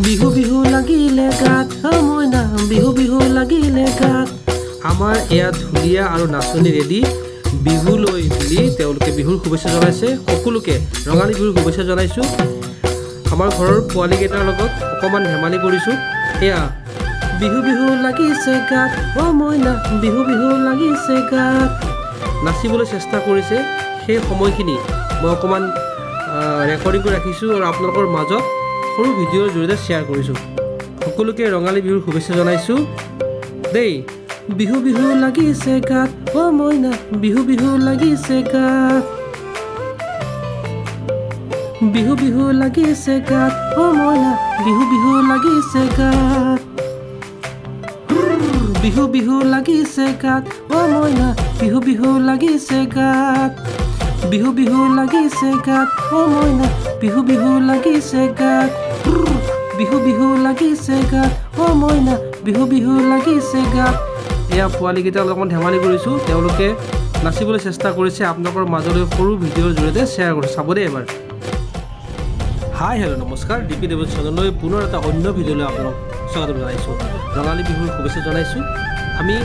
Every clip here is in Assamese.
বিহু বিহু লাগিলে গাত মইনা বিহু বিহু লাগিলে গাত আমাৰ এয়া ঢুলীয়া আৰু নাচনী ৰেডি বিহুলৈ বুলি তেওঁলোকে বিহুৰ শুভেচ্ছা জনাইছে সকলোকে ৰঙালী বিহুৰ শুভেচ্ছা জনাইছোঁ আমাৰ ঘৰৰ পোৱালীকেইটাৰ লগত অকণমান ধেমালি কৰিছোঁ এয়া বিহু বিহু লাগিছে গাত মইনা বিহু বিহু লাগিছে গাত নাচিবলৈ চেষ্টা কৰিছে সেই সময়খিনি মই অকণমান ৰেকৰ্ডিং কৰি ৰাখিছোঁ আৰু আপোনালোকৰ মাজত সৰু ভিডিঅ'ৰ জৰিয়তে শ্বেয়াৰ কৰিছোঁ সকলোকে ৰঙালী বিহুৰ শুভেচ্ছা জনাইছোঁ দেই বিহু বিহু লাগিছে গাত মইনা বিহু বিহু লাগিছে গাত বিহু বিহু লাগিছে গাত মইনা বিহু বিহু লাগিছে গাত বিহু বিহু লাগিছে গাত মইনা বিহু বিহু লাগিছে গাত বিহু বিহু লাগিছে গাত মইনা বিহু বিহু লাগিছে গাত বিহু বিহু লাগিছে গাত মইনা বিহু বিহু লাগিছে গাত এয়া পোৱালীকেইটাৰ অলপমান ধেমালি কৰিছোঁ তেওঁলোকে নাচিবলৈ চেষ্টা কৰিছে আপোনালোকৰ মাজলৈ সৰু ভিডিঅ'ৰ জৰিয়তে শ্বেয়াৰ কৰিছোঁ চাব দেই এবাৰ হাই হেল্ল' নমস্কাৰ ডিপি দেৱ চেনেললৈ পুনৰ এটা অন্য ভিডিঅ'লৈ আপোনালোক স্বাগতম জনাইছোঁ ৰঙালী বিহুৰ শুভেচ্ছা জনাইছোঁ আমি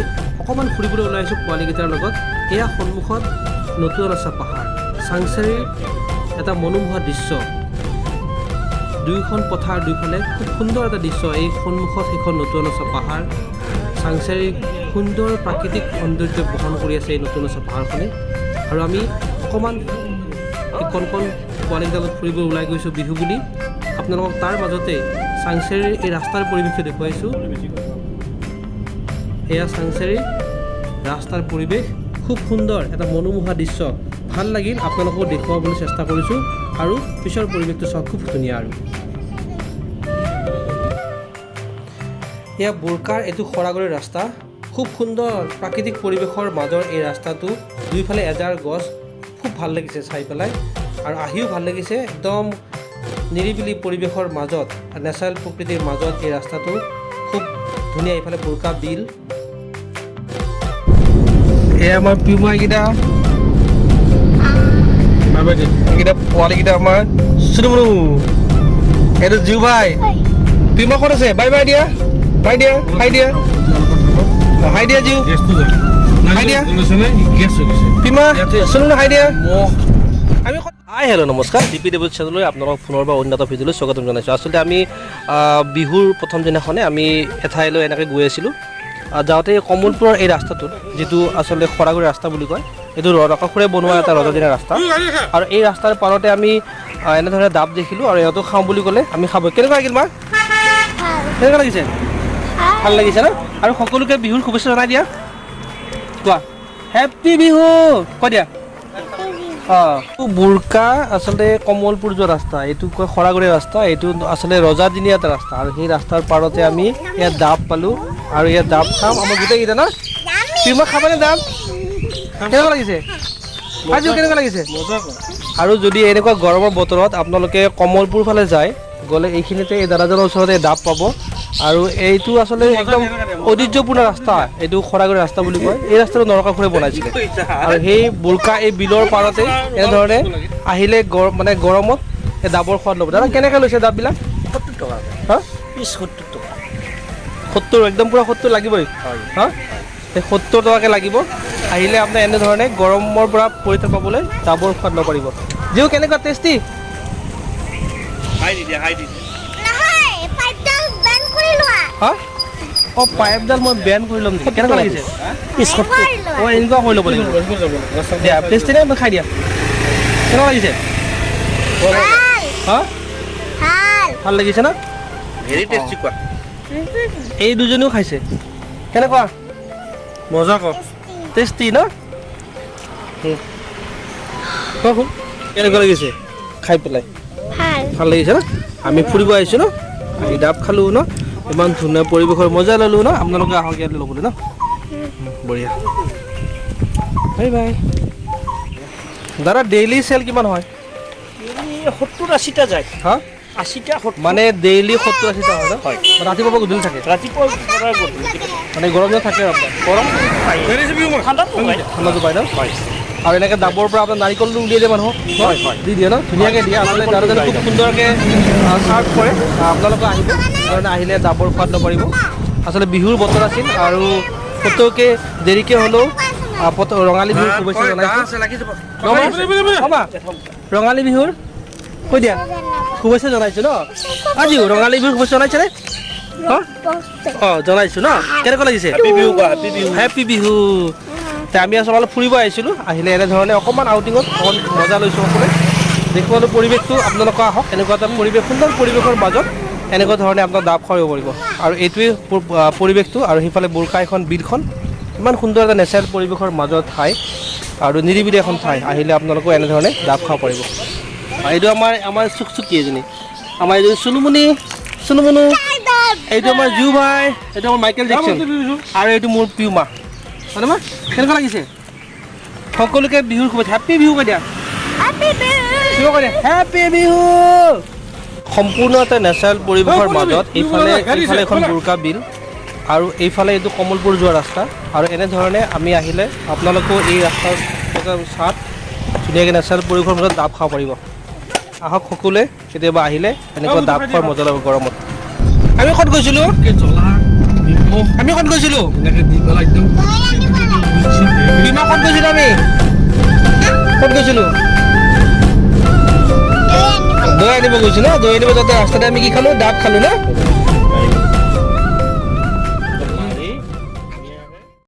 অকণমান ফুৰিবলৈ ওলাইছোঁ পোৱালীকেইটাৰ লগত এয়া সন্মুখত নতুন আছে পাহাৰ চাংচাৰীৰ এটা মনোমোহা দৃশ্য দুয়োখন পথাৰ দুইফালে খুব সুন্দৰ এটা দৃশ্য এই সন্মুখত সেইখন নতুন আছে পাহাৰ চাংচাৰীৰ সুন্দৰ প্ৰাকৃতিক সৌন্দৰ্য বহন কৰি আছে এই নতুন আছে পাহাৰখনে আৰু আমি অকণমান এই কণ পোৱালীকেইটালত ফুৰিব ওলাই গৈছোঁ বিহু বুলি আপোনালোকক তাৰ মাজতে চাংচাৰীৰ এই ৰাস্তাৰ পৰিৱেশটো দেখুৱাইছোঁ এয়া চাংচাৰীৰ ৰাস্তাৰ পৰিৱেশ খুব সুন্দৰ এটা মনোমোহা দৃশ্য ভাল লাগিল আপোনালোকক দেখুৱাবলৈ চেষ্টা কৰিছোঁ আৰু পিছৰ পৰিৱেশটো চাওক খুব ধুনীয়া আৰু এয়া বোৰকাৰ এইটো খৰাগুৰিৰ ৰাস্তা খুব সুন্দৰ প্ৰাকৃতিক পৰিৱেশৰ মাজৰ এই ৰাস্তাটো দুইফালে এজাৰ গছ খুব ভাল লাগিছে চাই পেলাই আৰু আহিও ভাল লাগিছে একদম নিৰিবিলি পৰিৱেশৰ মাজত নেচাৰেল প্ৰকৃতিৰ মাজত এই ৰাস্তাটো খুব ধুনীয়া এইফালে বোৰকা বিল এয়া আমাৰ পিউমাইকেইটা এইকেইটা পোৱালীকেইটা আমাৰ চুনুমুনু এইটো জিউ ভাই পিউমা ক'ত আছে বাই বাই দিয়া হাই দিয়া হাই দিয়া জিউ হাই দিয়া পিমা চুনুমুনু হাই দিয়া আমি হাই হেল্ল' নমস্কাৰ ডিপি দেৱ চেনেললৈ আপোনালোকক পুনৰবাৰ উন্নত ভিডিঅ'লৈ স্বাগতম জনাইছোঁ আচলতে আমি বিহুৰ প্ৰথম দিনাখনে আমি এঠাইলৈ এনেকৈ গৈ আছিলোঁ যাওঁতে কমলপুৰৰ এই ৰাস্তাটোত যিটো আচলতে খৰাগুৰি ৰাস্তা বুলি কয় এইটো ৰকাসুৰে বনোৱা এটা ৰজাদিনীয়া ৰাস্তা আৰু এই ৰাস্তাৰ পাৰতে আমি এনেধৰণে ডাব দেখিলোঁ আৰু ইহঁতক খাওঁ বুলি ক'লে আমি খাব কেনেকুৱা লাগিল মা কেনেকুৱা লাগিছে ভাল লাগিছে ন আৰু সকলোকে বিহুৰ শুভেচ্ছা জনাই দিয়া কোৱা হেপ্পী বিহু কৈ দিয়া বোৰকা আচলতে কমলপুৰ যোৱা ৰাস্তা এইটো কয় খৰাগুৰি ৰাস্তা এইটো আচলতে ৰজাদিনীয়া এটা ৰাস্তা আৰু সেই ৰাস্তাৰ পাৰতে আমি ইয়াত ডাব পালোঁ আৰু ইয়াত ডাব খাম আমাৰ গোটেইকেইটা ন তুমি খাবানে ডাব কেনেকুৱা লাগিছে আজিও কেনেকুৱা লাগিছে আৰু যদি এনেকুৱা গৰমৰ বতৰত আপোনালোকে কমলপুৰ ফালে যায় গ'লে এইখিনিতে এই দাদাজনৰ ওচৰতে ডাব পাব আৰু এইটো আচলতে একদম ঐতিহ্যপূৰ্ণ ৰাস্তা এইটো খৰাগুৰি ৰাস্তা বুলি কয় এই ৰাস্তাটো নৰকাসুৰে বনাইছিলে আৰু সেই বোৰকা এই বিলৰ পাৰতে এনেধৰণে আহিলে মানে গৰমত এই ডাবৰ সোৱাদ ল'ব দাদা কেনেকৈ লৈছে ডাববিলাক 70 টকা হা 70 টকা 70 একদম পূৰা 70 লাগিবই হা এই 70 টকাকৈ লাগিব আহিলে আপোনাৰ এনেধৰণে গৰমৰ পৰা পৰিত্ৰাণ পাবলৈ ডাবৰ সোৱাদ ল'ব পাৰিব যিও কেনেকুৱা টেষ্টি হা অঁ পাইপডাল মই বেন কৰি ল'ম নেকি কেনেকুৱা লাগিছে অঁ এনেকুৱা কৰি ল'ব লাগিব দিয়া টেষ্টি নে খাই দিয়া কেনেকুৱা লাগিছে হা ভাল লাগিছে ন ভেৰি টেষ্টি কোৱা এই দুজনীও খাইছে কেনেকুৱা মজা ক টেষ্টি ন কোৱা কেনেকুৱা লাগিছে খাই পেলাই ভাল লাগিছে ন আমি ফুৰিব আহিছোঁ ন আমি ডাব খালোঁ ন ইমান ধুনীয়া পৰিৱেশৰ মজা ল'লোঁ ন আপোনালোকে আহক ইয়াত ল'বলৈ ন বঢ়িয়া বাই বাই দাদা ডেইলি চেল কিমান হয় 70-80টা যায় হা 80টা মানে ডেইলি 70-80টা হয় ন ৰাতিপুৱা পৰা গধূলি থাকে ৰাতিপুৱা মানে গৰম দিনত থাকে আপোনাৰ গৰম ঠাণ্ডাটো পায় ঠাণ্ডাটো পায় ন আৰু এনেকৈ ডাবৰ পৰা আপোনাৰ নাৰিকলটো উলিয়াই দিয়ে মানুহক দি দিয়ে ন ধুনীয়াকৈ দিয়ে আচলতে দাদাজনে খুব সুন্দৰকৈ চাৰ্ভ কৰে আপোনালোকে আহিব সেইকাৰণে আহিলে ডাবৰ সোৱাদ ল'ব পাৰিব আচলতে বিহুৰ বতৰ আছিল আৰু পটককৈ দেৰিকৈ হ'লেও ৰঙালী বিহুৰ শুভেচ্ছা জনাইছোঁ ৰঙালী বিহুৰ কৈ দিয়া শুভেচ্ছা জনাইছোঁ ন আজিও ৰঙালী বিহুৰ শুভেচ্ছা জনাইছেনে অঁ জনাইছোঁ ন কেনেকুৱা লাগিছে হেপী বিহু আমি আচলতে অলপ ফুৰিব আহিছিলোঁ আহিলে এনেধৰণে অকণমান আউটিঙত অকণ মজা লৈছোঁ সকলোৱে দেখুৱালোঁ পৰিৱেশটো আপোনালোকে আহক এনেকুৱা এটা পৰিৱেশ সুন্দৰ পৰিৱেশৰ মাজত এনেকুৱা ধৰণে আপোনাৰ ডাব খুৱাব পাৰিব আৰু এইটোৱেই পৰিৱেশটো আৰু সেইফালে বোৰকা এখন বিলখন ইমান সুন্দৰ এটা নেচাৰেল পৰিৱেশৰ মাজত ঠাই আৰু নিৰিবিলি এখন ঠাই আহিলে আপোনালোকেও এনেধৰণে ডাব খাব পাৰিব এইটো আমাৰ চুকচুকী এজনী আমাৰ এইটো চুনুমুনি চুনুমুনু এইটো আমাৰ জু ভাই এইটো আমাৰ মাইকেল জেকচন আৰু এইটো মোৰ পিউমা হয়নে মা কেনেকুৱা লাগিছে সকলোকে বিহুৰ শুভেচ্ছা হেপী বিহু কৈ দিয়া হেপী বিহু সম্পূৰ্ণ এটা নেচাৰেল পৰিৱেশৰ মাজত এইফালে এখন বোৰকা বিল আৰু এইফালে এইটো কমলপুৰ যোৱা ৰাস্তা আৰু এনেধৰণে আমি আহিলে আপোনালোকেও এই ৰাস্তাৰ চাত ধুনীয়াকৈ নেচাৰেল পৰিৱেশৰ মাজত ডাব খাব পাৰিব আহক সকলোৱে কেতিয়াবা আহিলে এনেকুৱা ডাব খোৱাৰ মজা ল'ব গৰমত আমি ক'ত গৈছিলোঁ বিমা ক'ত গৈছিলোঁ আমি ক'ত গৈছিলোঁ দৈ আনিব গৈছোঁ ন দৈ আনিব যাওঁতে ৰাস্তাতে আমি কি খালোঁ ডাব খালোঁ ন